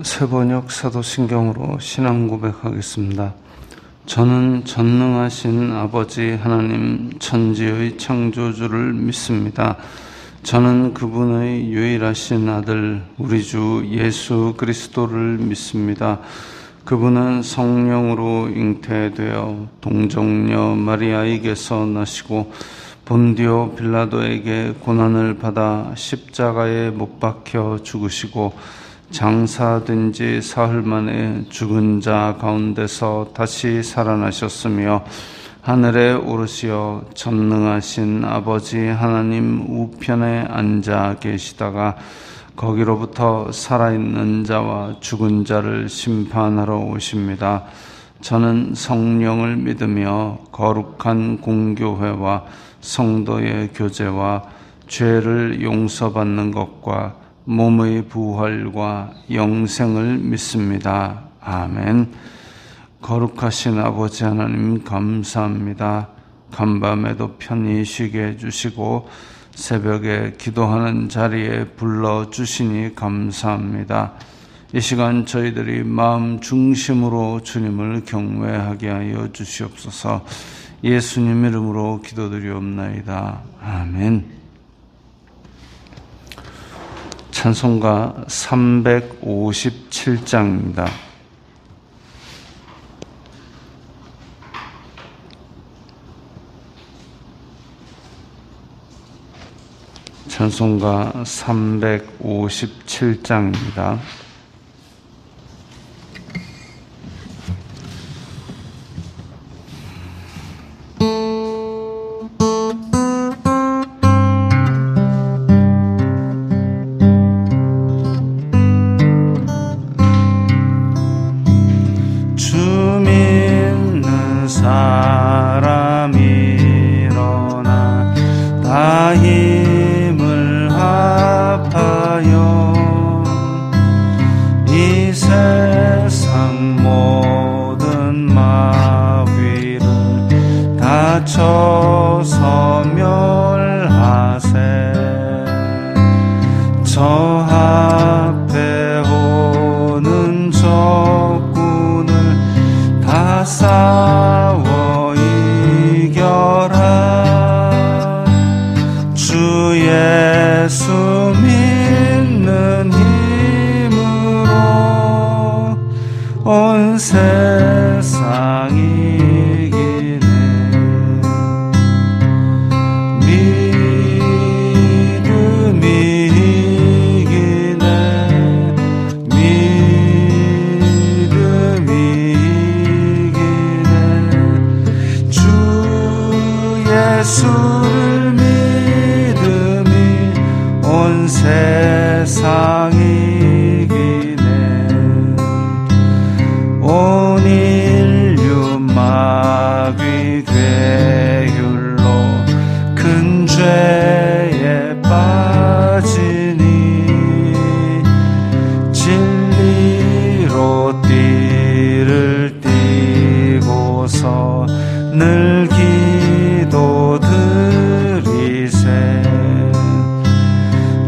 세번역 사도신경으로 신앙 고백하겠습니다. 저는 전능하신 아버지 하나님 천지의 창조주를 믿습니다. 저는 그분의 유일하신 아들 우리 주 예수 그리스도를 믿습니다. 그분은 성령으로 잉태되어 동정녀 마리아에게서 나시고 본디오 빌라도에게 고난을 받아 십자가에 못 박혀 죽으시고 장사된 지 사흘 만에 죽은 자 가운데서 다시 살아나셨으며 하늘에 오르시어 전능하신 아버지 하나님 우편에 앉아 계시다가 거기로부터 살아있는 자와 죽은 자를 심판하러 오십니다. 저는 성령을 믿으며 거룩한 공교회와 성도의 교제와 죄를 용서받는 것과 몸의 부활과 영생을 믿습니다. 아멘. 거룩하신 아버지 하나님 감사합니다. 간밤에도 편히 쉬게 해주시고 새벽에 기도하는 자리에 불러주시니 감사합니다. 이 시간 저희들이 마음 중심으로 주님을 경외하게 하여 주시옵소서. 예수님 이름으로 기도드리옵나이다. 아멘. 찬송가 357장입니다. 찬송가 357장입니다. 예수를 믿음이 온 세상이 이기네. 온 인류 마귀 괴율로 큰 죄에 빠지니 진리로 띠를 띠고서 늘 기도드리세.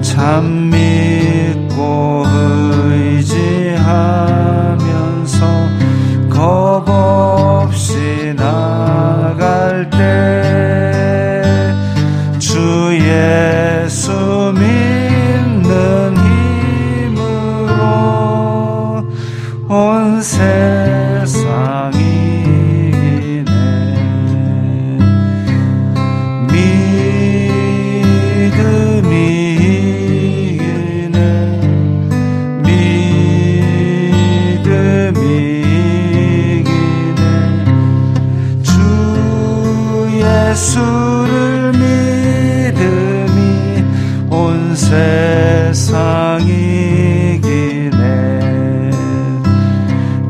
참 믿고 의지하면서 겁 없이 나갈 때 주 예수 믿는 힘으로 온 세상이 예수를 믿음이 온 세상이 이기네.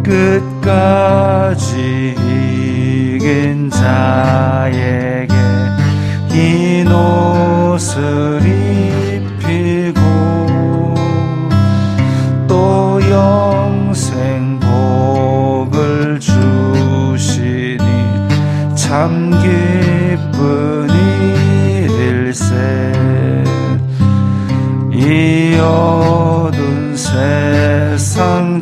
끝까지 이긴 자에게 흰 옷을 입히고 또 영생 복을 주시니 참 기쁜 일일세. 이 어두운 세상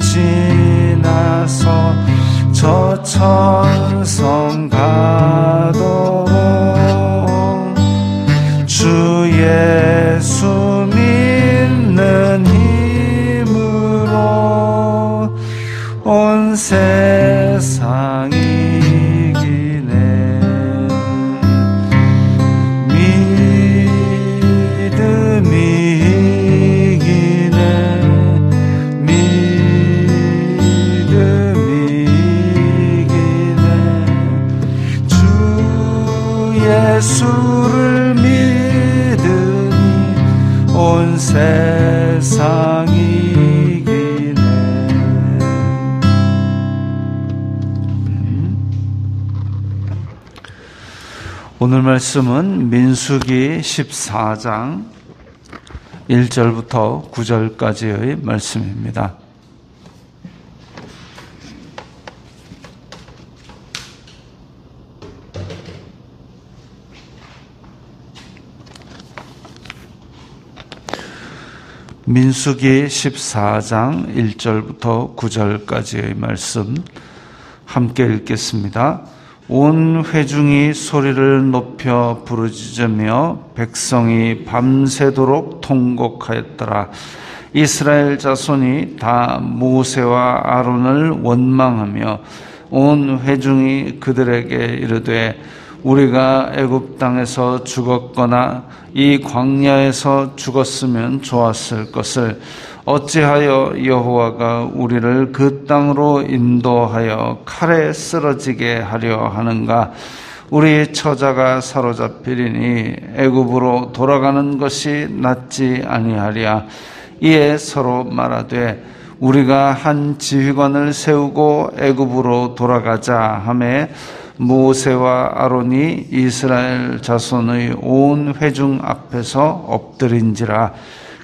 세상 이기네. 오늘 말씀은 민수기 14장 1절부터 9절까지의 말씀입니다. 민수기 14장 1절부터 9절까지의 말씀 함께 읽겠습니다. 온 회중이 소리를 높여 부르짖으며 백성이 밤새도록 통곡하였더라. 이스라엘 자손이 다 모세와 아론을 원망하며 온 회중이 그들에게 이르되 우리가 애굽 땅에서 죽었거나 이 광야에서 죽었으면 좋았을 것을 어찌하여 여호와가 우리를 그 땅으로 인도하여 칼에 쓰러지게 하려 하는가? 우리 처자가 사로잡히리니 애굽으로 돌아가는 것이 낫지 아니하랴. 이에 서로 말하되 우리가 한 지휘관을 세우고 애굽으로 돌아가자 하매 모세와 아론이 이스라엘 자손의 온 회중 앞에서 엎드린지라.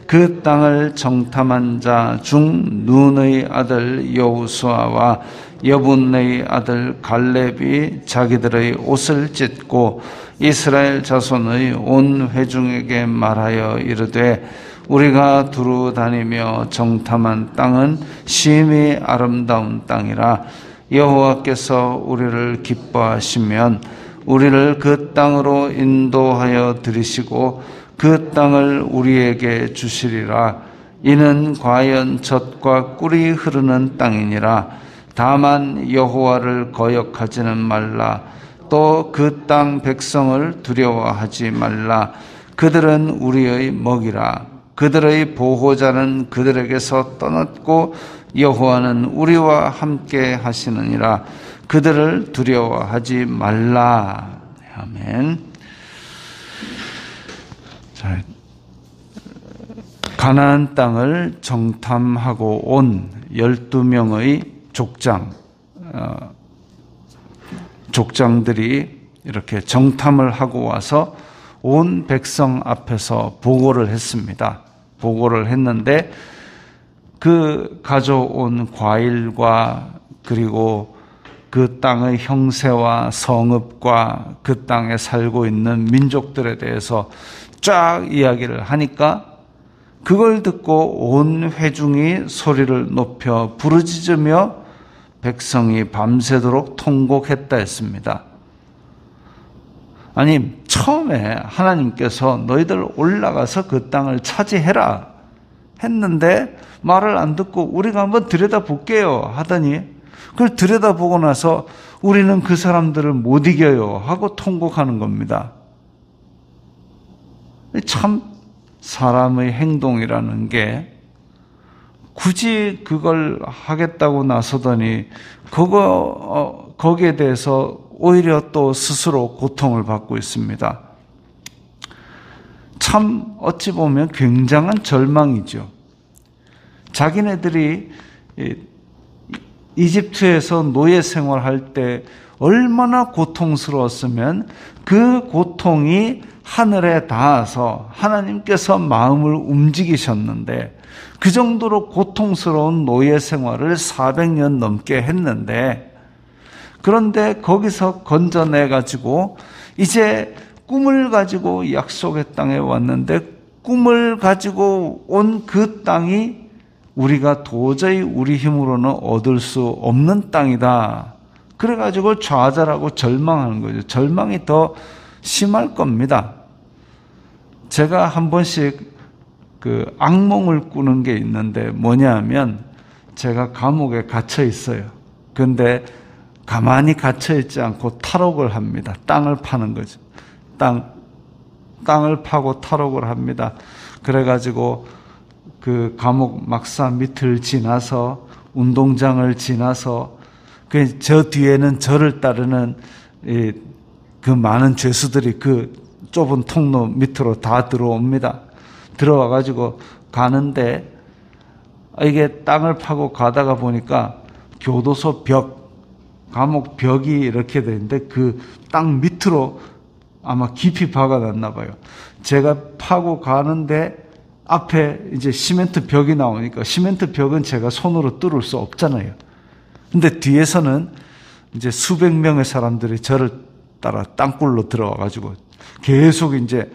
그 땅을 정탐한 자 중 눈의 아들 여호수아와 여분의 아들 갈렙이 자기들의 옷을 찢고 이스라엘 자손의 온 회중에게 말하여 이르되 우리가 두루 다니며 정탐한 땅은 심히 아름다운 땅이라. 여호와께서 우리를 기뻐하시면 우리를 그 땅으로 인도하여 들이시고 그 땅을 우리에게 주시리라. 이는 과연 젖과 꿀이 흐르는 땅이니라. 다만 여호와를 거역하지는 말라. 또 그 땅 백성을 두려워하지 말라. 그들은 우리의 먹이라. 그들의 보호자는 그들에게서 떠났고 여호와는 우리와 함께 하시느니라. 그들을 두려워하지 말라. 아멘. 자, 가나안 땅을 정탐하고 온 12명의 족장들이 이렇게 정탐을 하고 와서 온 백성 앞에서 보고를 했습니다. 보고를 했는데 그 가져온 과일과 그리고 그 땅의 형세와 성읍과 그 땅에 살고 있는 민족들에 대해서 쫙 이야기를 하니까 그걸 듣고 온 회중이 소리를 높여 부르짖으며 백성이 밤새도록 통곡했다 했습니다. 아니, 처음에 하나님께서 너희들 올라가서 그 땅을 차지해라 했는데 말을 안 듣고 우리가 한번 들여다볼게요 하더니 그걸 들여다보고 나서 우리는 그 사람들을 못 이겨요 하고 통곡하는 겁니다. 참 사람의 행동이라는 게 굳이 그걸 하겠다고 나서더니 거기에 대해서 오히려 또 스스로 고통을 받고 있습니다. 참 어찌 보면 굉장한 절망이죠. 자기네들이 이집트에서 노예 생활할 때 얼마나 고통스러웠으면 그 고통이 하늘에 닿아서 하나님께서 마음을 움직이셨는데 그 정도로 고통스러운 노예 생활을 400년 넘게 했는데 그런데 거기서 건져내가지고 이제 꿈을 가지고 약속의 땅에 왔는데 꿈을 가지고 온 그 땅이 우리가 도저히 우리 힘으로는 얻을 수 없는 땅이다. 그래가지고 좌절하고 절망하는 거죠. 절망이 더 심할 겁니다. 제가 한 번씩 그 악몽을 꾸는 게 있는데 뭐냐면 제가 감옥에 갇혀 있어요. 근데 가만히 갇혀 있지 않고 탈옥을 합니다. 땅을 파는 거죠. 땅을 파고 탈옥을 합니다. 그래가지고 그 감옥 막사 밑을 지나서 운동장을 지나서 저 뒤에는 저를 따르는 그 많은 죄수들이 그 좁은 통로 밑으로 다 들어옵니다. 들어와가지고 가는데 이게 땅을 파고 가다가 보니까 교도소 벽, 감옥 벽이 이렇게 되는데 그 땅 밑으로 아마 깊이 박아놨나 봐요. 제가 파고 가는데 앞에 이제 시멘트 벽이 나오니까 시멘트 벽은 제가 손으로 뚫을 수 없잖아요. 근데 뒤에서는 이제 수백 명의 사람들이 저를 따라 땅굴로 들어와가지고 계속 이제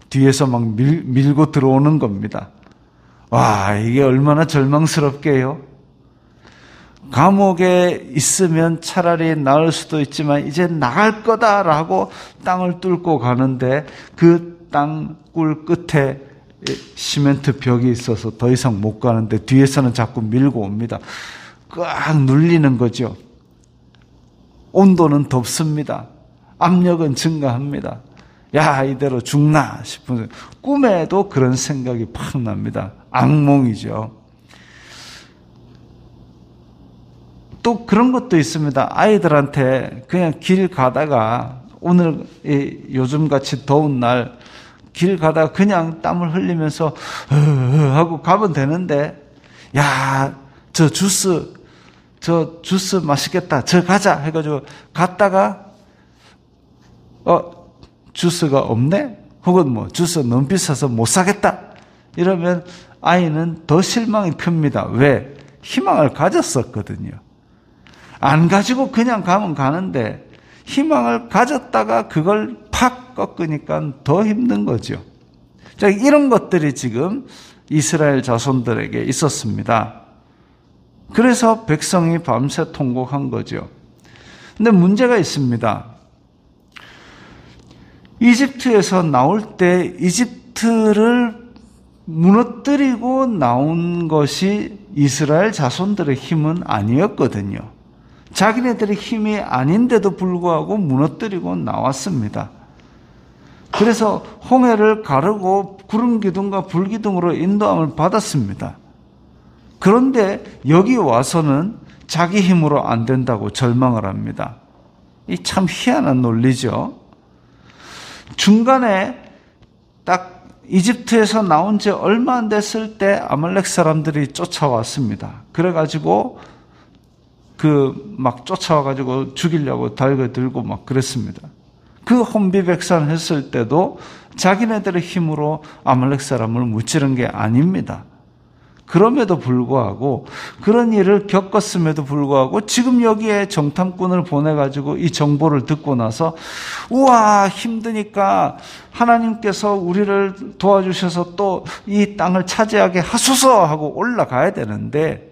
뒤에서 막 밀고 들어오는 겁니다. 와, 이게 얼마나 절망스럽게요. 감옥에 있으면 차라리 나을 수도 있지만 이제 나갈 거다라고 땅을 뚫고 가는데 그 땅굴 끝에 시멘트 벽이 있어서 더 이상 못 가는데 뒤에서는 자꾸 밀고 옵니다. 꽉 눌리는 거죠. 온도는 덥습니다. 압력은 증가합니다. 야, 이대로 죽나 싶은 꿈에도 그런 생각이 팍 납니다. 악몽이죠. 또 그런 것도 있습니다. 아이들한테 그냥 길 가다가 오늘 요즘같이 더운 날 길 가다가 그냥 땀을 흘리면서 하고 가면 되는데 야, 저 주스 맛있겠다. 저 가자 해가지고 갔다가 주스가 없네? 혹은 뭐 주스 너무 비싸서 못 사겠다. 이러면 아이는 더 실망이 큽니다. 왜? 희망을 가졌었거든요. 안 가지고 그냥 가면 가는데 희망을 가졌다가 그걸 팍 꺾으니까 더 힘든 거죠. 자, 이런 것들이 지금 이스라엘 자손들에게 있었습니다. 그래서 백성이 밤새 통곡한 거죠. 근데 문제가 있습니다. 이집트에서 나올 때 이집트를 무너뜨리고 나온 것이 이스라엘 자손들의 힘은 아니었거든요. 자기네들의 힘이 아닌데도 불구하고 무너뜨리고 나왔습니다. 그래서 홍해를 가르고 구름 기둥과 불 기둥으로 인도함을 받았습니다. 그런데 여기 와서는 자기 힘으로 안 된다고 절망을 합니다. 이 참 희한한 논리죠. 중간에 딱 이집트에서 나온 지 얼마 안 됐을 때 아말렉 사람들이 쫓아왔습니다. 그래가지고 막 쫓아와가지고 죽이려고 달겨들고 막 그랬습니다. 그 혼비백산 했을 때도 자기네들의 힘으로 아말렉 사람을 무찌른 게 아닙니다. 그럼에도 불구하고 그런 일을 겪었음에도 불구하고 지금 여기에 정탐꾼을 보내가지고 이 정보를 듣고 나서 우와, 힘드니까 하나님께서 우리를 도와주셔서 또 이 땅을 차지하게 하소서 하고 올라가야 되는데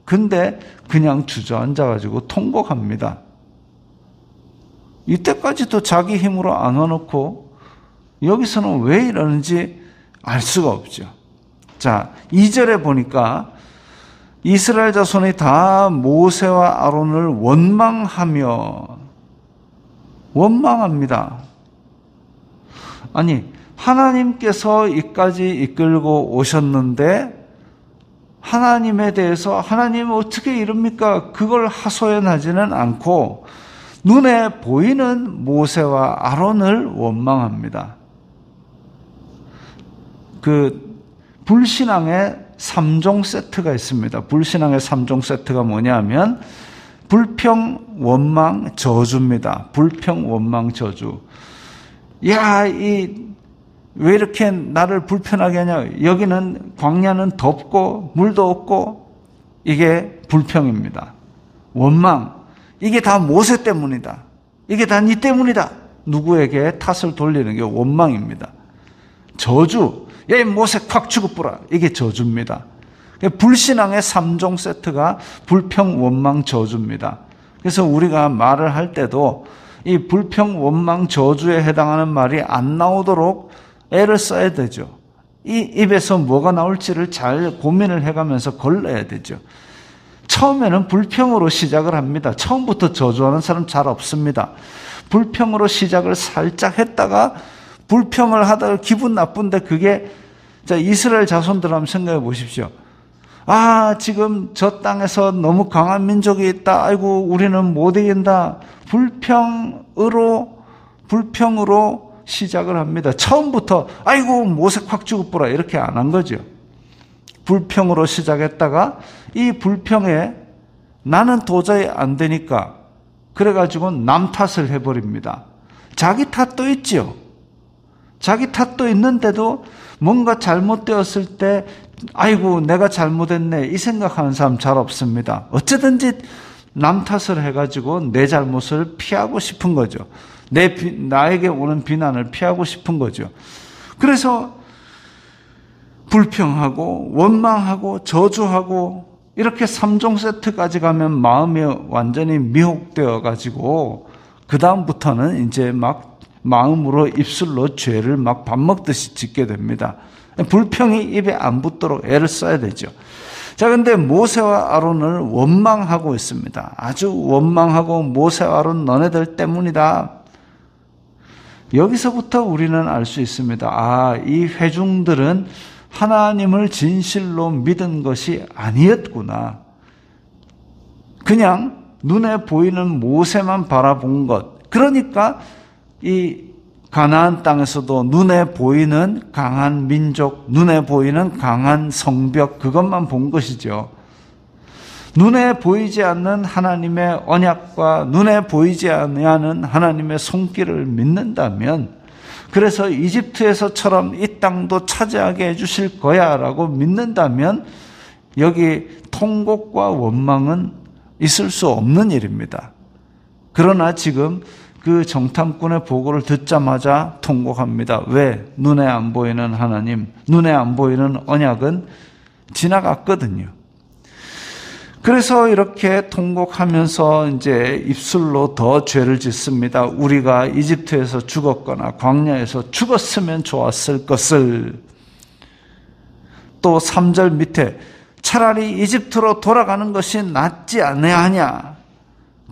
근데 그냥 주저앉아가지고 통곡합니다. 이때까지도 자기 힘으로 안 와놓고 여기서는 왜 이러는지 알 수가 없죠. 자, 2절에 보니까 이스라엘 자손이 다 모세와 아론을 원망합니다. 아니, 하나님께서 이까지 이끌고 오셨는데 하나님에 대해서 하나님 어떻게 이럽니까? 그걸 하소연하지는 않고 눈에 보이는 모세와 아론을 원망합니다. 불신앙의 3종 세트가 있습니다. 불신앙의 3종 세트가 뭐냐면 불평, 원망, 저주입니다. 불평, 원망, 저주. 야, 왜 이렇게 나를 불편하게 하냐? 여기는 광야는 덥고 물도 없고 이게 불평입니다. 원망, 이게 다 모세 때문이다. 이게 다 네 때문이다. 누구에게 탓을 돌리는 게 원망입니다. 저주, 야, 모세 콱 죽어보라. 이게 저주입니다. 불신앙의 3종 세트가 불평, 원망, 저주입니다. 그래서 우리가 말을 할 때도 이 불평, 원망, 저주에 해당하는 말이 안 나오도록 애를 써야 되죠. 이 입에서 뭐가 나올지를 잘 고민을 해가면서 걸러야 되죠. 처음에는 불평으로 시작을 합니다. 처음부터 저주하는 사람 잘 없습니다. 불평으로 시작을 살짝 했다가 불평을 하다가 기분 나쁜데 그게 이스라엘 자손들 한번 생각해 보십시오. 아, 지금 저 땅에서 너무 강한 민족이 있다. 아이고, 우리는 못 이긴다. 불평으로 시작을 합니다. 처음부터 아이고 모세 콱 죽어보라 이렇게 안 한 거죠. 불평으로 시작했다가 이 불평에 나는 도저히 안 되니까 그래가지고 남 탓을 해버립니다. 자기 탓도 있죠. 자기 탓도 있는데도 뭔가 잘못되었을 때 아이고 내가 잘못했네 이 생각하는 사람 잘 없습니다. 어쩌든지 남 탓을 해가지고 내 잘못을 피하고 싶은 거죠. 나에게 오는 비난을 피하고 싶은 거죠. 그래서 불평하고 원망하고 저주하고 이렇게 3종 세트까지 가면 마음이 완전히 미혹되어 가지고 그 다음부터는 이제 막 마음으로 입술로 죄를 막 밥 먹듯이 짓게 됩니다. 불평이 입에 안 붙도록 애를 써야 되죠. 자, 근데 모세와 아론을 원망하고 있습니다. 아주 원망하고 모세와 아론 너네들 때문이다. 여기서부터 우리는 알 수 있습니다. 아, 이 회중들은 하나님을 진실로 믿은 것이 아니었구나. 그냥 눈에 보이는 모세만 바라본 것. 그러니까 이 가나안 땅에서도 눈에 보이는 강한 민족, 눈에 보이는 강한 성벽, 그것만 본 것이죠. 눈에 보이지 않는 하나님의 언약과 눈에 보이지 않는 하나님의 손길을 믿는다면, 그래서 이집트에서처럼 이 땅도 차지하게 해주실 거야 라고 믿는다면 여기 통곡과 원망은 있을 수 없는 일입니다. 그러나 지금 그 정탐꾼의 보고를 듣자마자 통곡합니다. 왜? 눈에 안 보이는 하나님, 눈에 안 보이는 언약은 지나갔거든요. 그래서 이렇게 통곡하면서 이제 입술로 더 죄를 짓습니다. 우리가 이집트에서 죽었거나 광야에서 죽었으면 좋았을 것을. 또 3절 밑에 차라리 이집트로 돌아가는 것이 낫지 않느냐.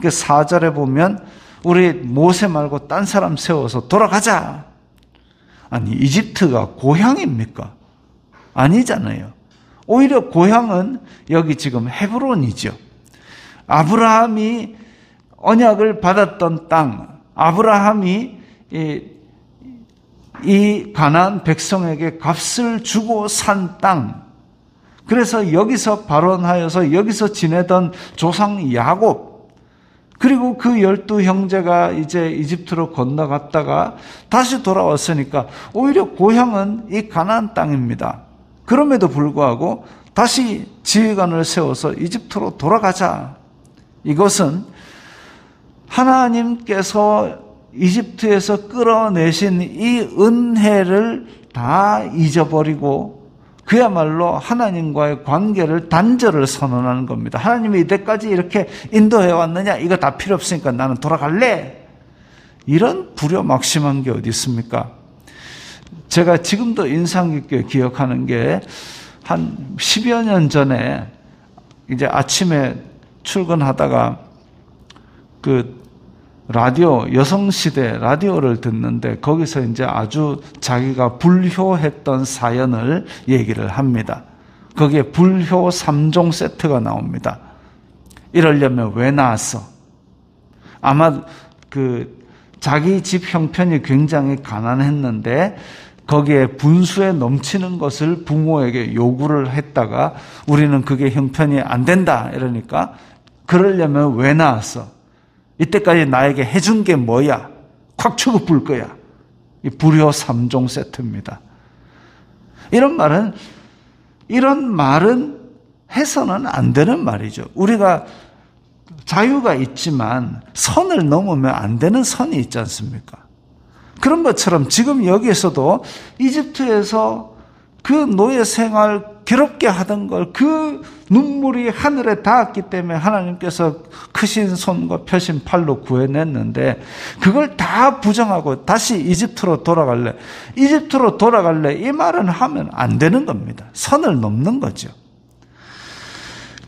4절에 보면 우리 모세 말고 딴 사람 세워서 돌아가자. 아니, 이집트가 고향입니까? 아니잖아요. 오히려 고향은 여기 지금 헤브론이죠. 아브라함이 언약을 받았던 땅, 아브라함이 이 가나안 백성에게 값을 주고 산 땅. 그래서 여기서 발원하여서 여기서 지내던 조상 야곱, 그리고 그 12형제가 이제 이집트로 건너갔다가 다시 돌아왔으니까 오히려 고향은 이 가나안 땅입니다. 그럼에도 불구하고 다시 지휘관을 세워서 이집트로 돌아가자. 이것은 하나님께서 이집트에서 끌어내신 이 은혜를 다 잊어버리고 그야말로 하나님과의 관계를 단절을 선언하는 겁니다. 하나님이 이때까지 이렇게 인도해 왔느냐? 이거 다 필요 없으니까 나는 돌아갈래. 이런 불효막심한 게 어디 있습니까? 제가 지금도 인상 깊게 기억하는 게 한 10여 년 전에 이제 아침에 출근하다가 그 라디오, 여성시대 라디오를 듣는데 거기서 이제 아주 자기가 불효했던 사연을 얘기를 합니다. 거기에 불효 3종 세트가 나옵니다. 이러려면 왜 나왔어? 아마 그 자기 집 형편이 굉장히 가난했는데 거기에 분수에 넘치는 것을 부모에게 요구를 했다가 우리는 그게 형편이 안 된다 이러니까 그러려면 왜 나왔어? 이때까지 나에게 해준 게 뭐야? 콱 치고 불 거야. 이 불효 3종 세트입니다. 이런 말은 해서는 안 되는 말이죠. 우리가 자유가 있지만 선을 넘으면 안 되는 선이 있지 않습니까? 그런 것처럼 지금 여기에서도 이집트에서 그 노예 생활 괴롭게 하던 걸 그 눈물이 하늘에 닿았기 때문에 하나님께서 크신 손과 펴신 팔로 구해냈는데 그걸 다 부정하고 다시 이집트로 돌아갈래. 이집트로 돌아갈래. 이 말은 하면 안 되는 겁니다. 선을 넘는 거죠.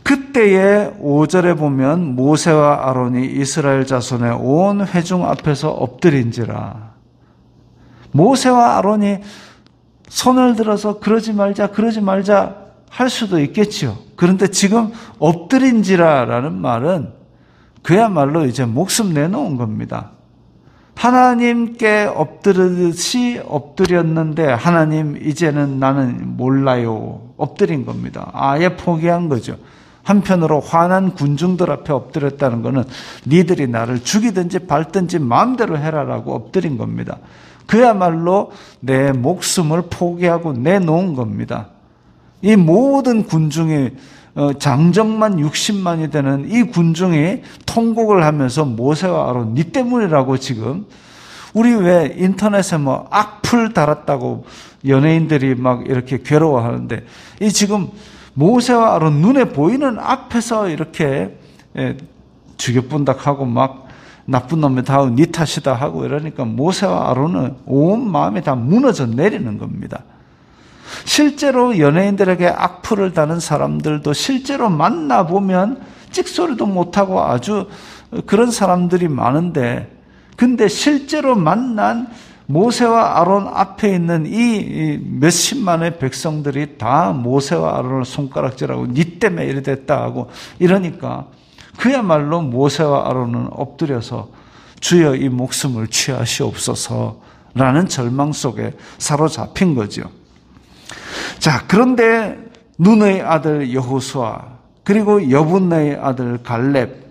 그때의 5절에 보면 모세와 아론이 이스라엘 자손의 온 회중 앞에서 엎드린지라. 모세와 아론이 손을 들어서 그러지 말자 할 수도 있겠죠. 그런데 지금 엎드린지라라는 말은 그야말로 이제 목숨 내놓은 겁니다. 하나님께 엎드리듯이 엎드렸는데 하나님 이제는 나는 몰라요. 엎드린 겁니다. 아예 포기한 거죠. 한편으로 화난 군중들 앞에 엎드렸다는 것은 니들이 나를 죽이든지 밟든지 마음대로 해라라고 엎드린 겁니다. 그야말로 내 목숨을 포기하고 내놓은 겁니다. 이 모든 군중이 장정만 60만이 되는 이 군중이 통곡을 하면서 모세와 아론 니 때문이라고 지금 우리 왜 인터넷에 뭐 악플 달았다고 연예인들이 막 이렇게 괴로워하는데 이 지금 모세와 아론 눈에 보이는 앞에서 이렇게 죽여본다하고 막 나쁜 놈이 다 니 탓이다 하고 이러니까 모세와 아론은 온 마음이 다 무너져 내리는 겁니다. 실제로 연예인들에게 악플을 다는 사람들도 실제로 만나보면 찍소리도 못하고 아주 그런 사람들이 많은데 근데 실제로 만난 모세와 아론 앞에 있는 이 몇십만의 백성들이 다 모세와 아론을 손가락질하고 니 때문에 이래 됐다 하고 이러니까 그야말로 모세와 아론은 엎드려서 주여 이 목숨을 취하시옵소서라는 절망 속에 사로잡힌 거죠. 자, 그런데 눈의 아들 여호수아 그리고 여분네의 아들 갈렙.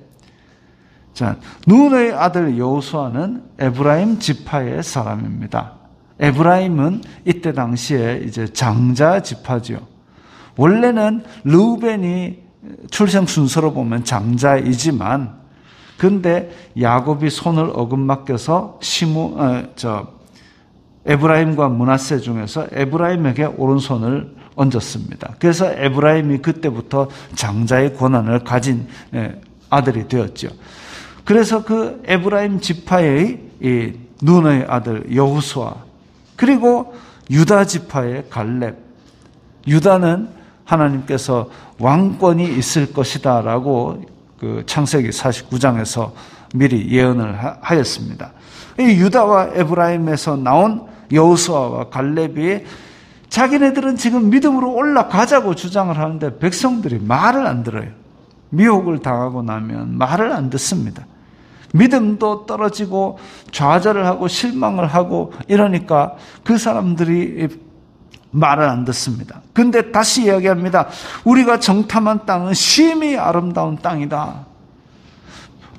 자, 눈의 아들 여호수아는 에브라임 지파의 사람입니다. 에브라임은 이때 당시에 이제 장자 지파죠. 원래는 르우벤이 출생 순서로 보면 장자이지만, 근데 야곱이 손을 어긋맡겨서 에브라임과 므낫세 중에서 에브라임에게 오른손을 얹었습니다. 그래서 에브라임이 그때부터 장자의 권한을 가진 아들이 되었죠. 그래서 그 에브라임 지파의 이 눈의 아들 여호수아 그리고 유다 지파의 갈렙. 유다는 하나님께서 왕권이 있을 것이다 라고 그 창세기 49장에서 미리 예언을 하였습니다. 이 유다와 에브라임에서 나온 여호수아와 갈렙이 자기네들은 지금 믿음으로 올라가자고 주장을 하는데 백성들이 말을 안 들어요. 미혹을 당하고 나면 말을 안 듣습니다. 믿음도 떨어지고 좌절을 하고 실망을 하고 이러니까 그 사람들이 말을 안 듣습니다. 근데 다시 이야기합니다. 우리가 정탐한 땅은 심히 아름다운 땅이다.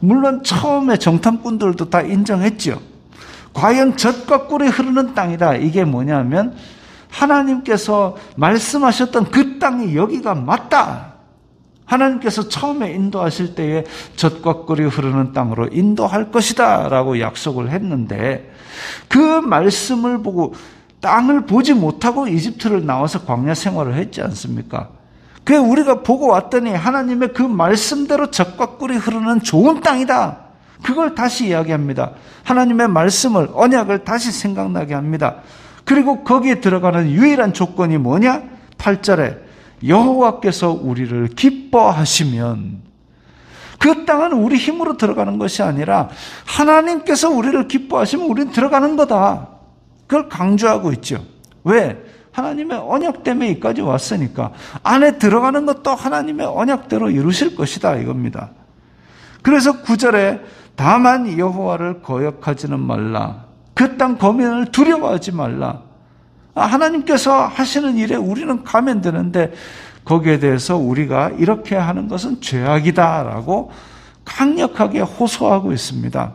물론 처음에 정탐꾼들도 다 인정했죠. 과연 젖과 꿀이 흐르는 땅이다. 이게 뭐냐면 하나님께서 말씀하셨던 그 땅이 여기가 맞다. 하나님께서 처음에 인도하실 때에 젖과 꿀이 흐르는 땅으로 인도할 것이다 라고 약속을 했는데 그 말씀을 보고 땅을 보지 못하고 이집트를 나와서 광야 생활을 했지 않습니까? 그게 우리가 보고 왔더니 하나님의 그 말씀대로 젖과 꿀이 흐르는 좋은 땅이다. 그걸 다시 이야기합니다. 하나님의 말씀을, 언약을 다시 생각나게 합니다. 그리고 거기에 들어가는 유일한 조건이 뭐냐? 8절에 여호와께서 우리를 기뻐하시면, 그 땅은 우리 힘으로 들어가는 것이 아니라 하나님께서 우리를 기뻐하시면 우리는 들어가는 거다. 그걸 강조하고 있죠. 왜? 하나님의 언약 때문에 여기까지 왔으니까 안에 들어가는 것도 하나님의 언약대로 이루실 것이다 이겁니다. 그래서 9절에 다만 여호와를 거역하지는 말라. 그 땅 거민을 두려워하지 말라. 하나님께서 하시는 일에 우리는 가면 되는데 거기에 대해서 우리가 이렇게 하는 것은 죄악이다라고 강력하게 호소하고 있습니다.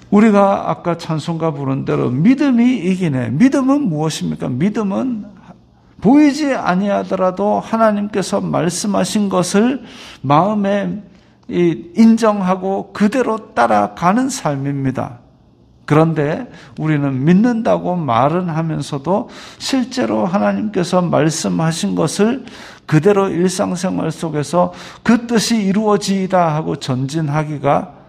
우리가 아까 찬송가 부른 대로 믿음이 이기네. 믿음은 무엇입니까? 믿음은 보이지 아니하더라도 하나님께서 말씀하신 것을 마음에 인정하고 그대로 따라가는 삶입니다. 그런데 우리는 믿는다고 말은 하면서도 실제로 하나님께서 말씀하신 것을 그대로 일상생활 속에서 그 뜻이 이루어지이다 하고 전진하기가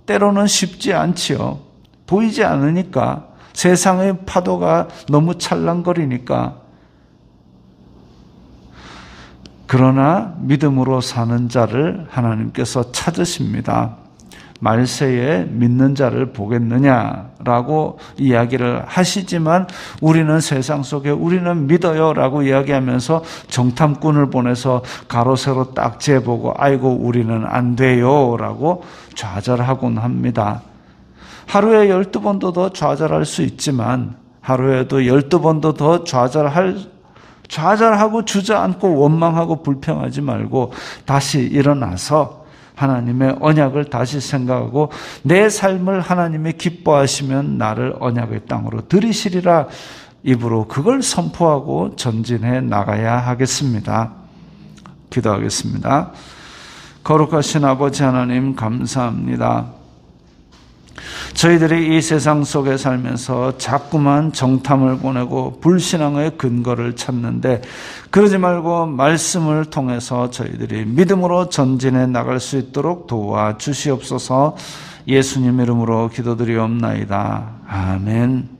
때로는 쉽지 않지요. 보이지 않으니까, 세상의 파도가 너무 찰랑거리니까. 그러나 믿음으로 사는 자를 하나님께서 찾으십니다. 말세에 믿는 자를 보겠느냐라고 이야기를 하시지만 우리는 세상 속에 우리는 믿어요라고 이야기하면서 정탐꾼을 보내서 가로 세로 딱 재보고 아이고 우리는 안 돼요라고 좌절하곤 합니다. 하루에 12번도 더 좌절할 수 있지만 하루에도 12번도 더 좌절할 좌절하고 주저앉고 원망하고 불평하지 말고 다시 일어나서 하나님의 언약을 다시 생각하고 내 삶을 하나님이 기뻐하시면 나를 언약의 땅으로 들이시리라 입으로 그걸 선포하고 전진해 나가야 하겠습니다. 기도하겠습니다. 거룩하신 아버지 하나님 감사합니다. 저희들이 이 세상 속에 살면서 자꾸만 정탐을 보내고 불신앙의 근거를 찾는데 그러지 말고 말씀을 통해서 저희들이 믿음으로 전진해 나갈 수 있도록 도와주시옵소서. 예수님 이름으로 기도드리옵나이다. 아멘.